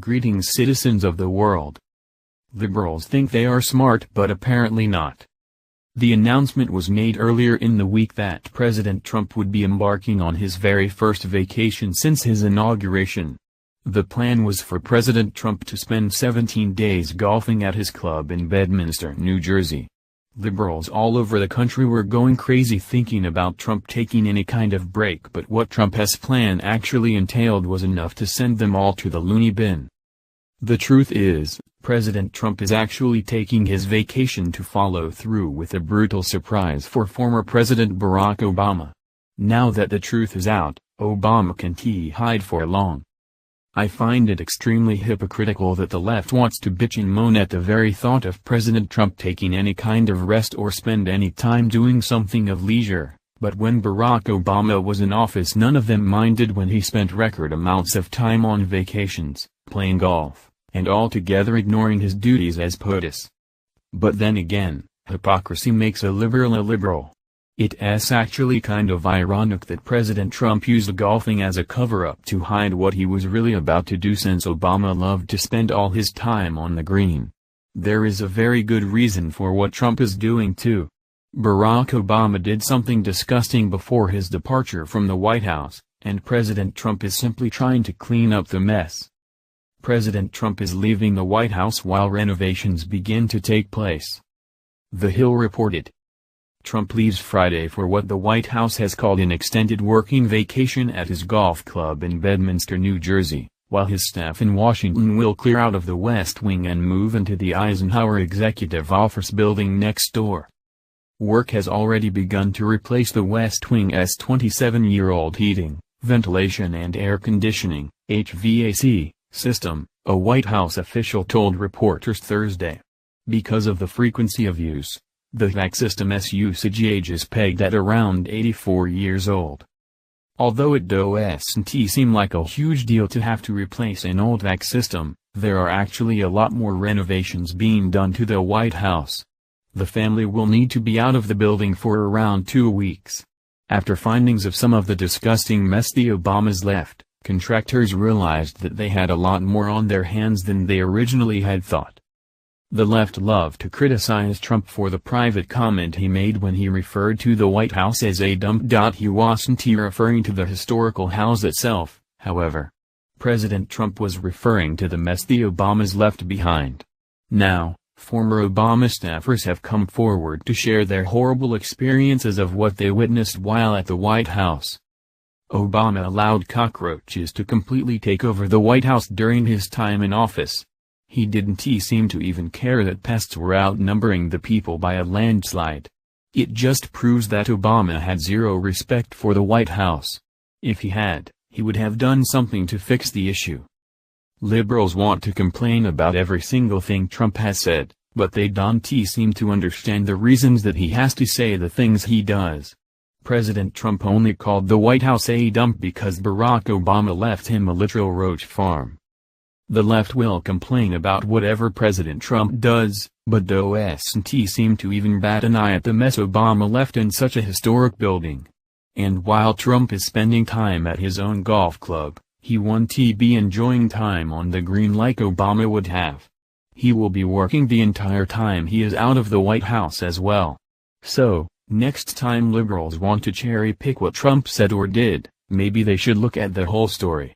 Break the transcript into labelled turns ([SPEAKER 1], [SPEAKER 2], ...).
[SPEAKER 1] Greetings, citizens of the world. Liberals think they are smart, but apparently not. The announcement was made earlier in the week that President Trump would be embarking on his very first vacation since his inauguration. The plan was for President Trump to spend 17 days golfing at his club in Bedminster, New Jersey. Liberals all over the country were going crazy thinking about Trump taking any kind of break, but what Trump's plan actually entailed was enough to send them all to the loony bin. The truth is, President Trump is actually taking his vacation to follow through with a brutal surprise for former President Barack Obama. Now that the truth is out, Obama can't hide for long. I find it extremely hypocritical that the left wants to bitch and moan at the very thought of President Trump taking any kind of rest or spend any time doing something of leisure, but when Barack Obama was in office none of them minded when he spent record amounts of time on vacations, playing golf, and altogether ignoring his duties as POTUS. But then again, hypocrisy makes a liberal a liberal. It's actually kind of ironic that President Trump used golfing as a cover-up to hide what he was really about to do, since Obama loved to spend all his time on the green. There is a very good reason for what Trump is doing too. Barack Obama did something disgusting before his departure from the White House, and President Trump is simply trying to clean up the mess. President Trump is leaving the White House while renovations begin to take place. The Hill reported. Trump leaves Friday for what the White House has called an extended working vacation at his golf club in Bedminster, New Jersey, while his staff in Washington will clear out of the West Wing and move into the Eisenhower Executive Office building next door. Work has already begun to replace the West Wing's 27-year-old heating, ventilation and air conditioning (HVAC) system, a White House official told reporters Thursday. Because of the frequency of use, the HVAC system's usage age is pegged at around 84 years old. Although it doesn't seem like a huge deal to have to replace an old HVAC system, there are actually a lot more renovations being done to the White House. The family will need to be out of the building for around 2 weeks. After findings of some of the disgusting mess the Obamas left, contractors realized that they had a lot more on their hands than they originally had thought. The left loved to criticize Trump for the private comment he made when he referred to the White House as a dump. He wasn't referring to the historical house itself, however. President Trump was referring to the mess the Obamas left behind. Now, former Obama staffers have come forward to share their horrible experiences of what they witnessed while at the White House. Obama allowed cockroaches to completely take over the White House during his time in office. He didn't seem to even care that pests were outnumbering the people by a landslide. It just proves that Obama had zero respect for the White House. If he had, he would have done something to fix the issue. Liberals want to complain about every single thing Trump has said, but they don't seem to understand the reasons that he has to say the things he does. President Trump only called the White House a dump because Barack Obama left him a literal roach farm. The left will complain about whatever President Trump does, but doesn't seem to even bat an eye at the mess Obama left in such a historic building. And while Trump is spending time at his own golf club, he won't be enjoying time on the green like Obama would have. He will be working the entire time he is out of the White House as well. So, next time liberals want to cherry pick what Trump said or did, maybe they should look at the whole story.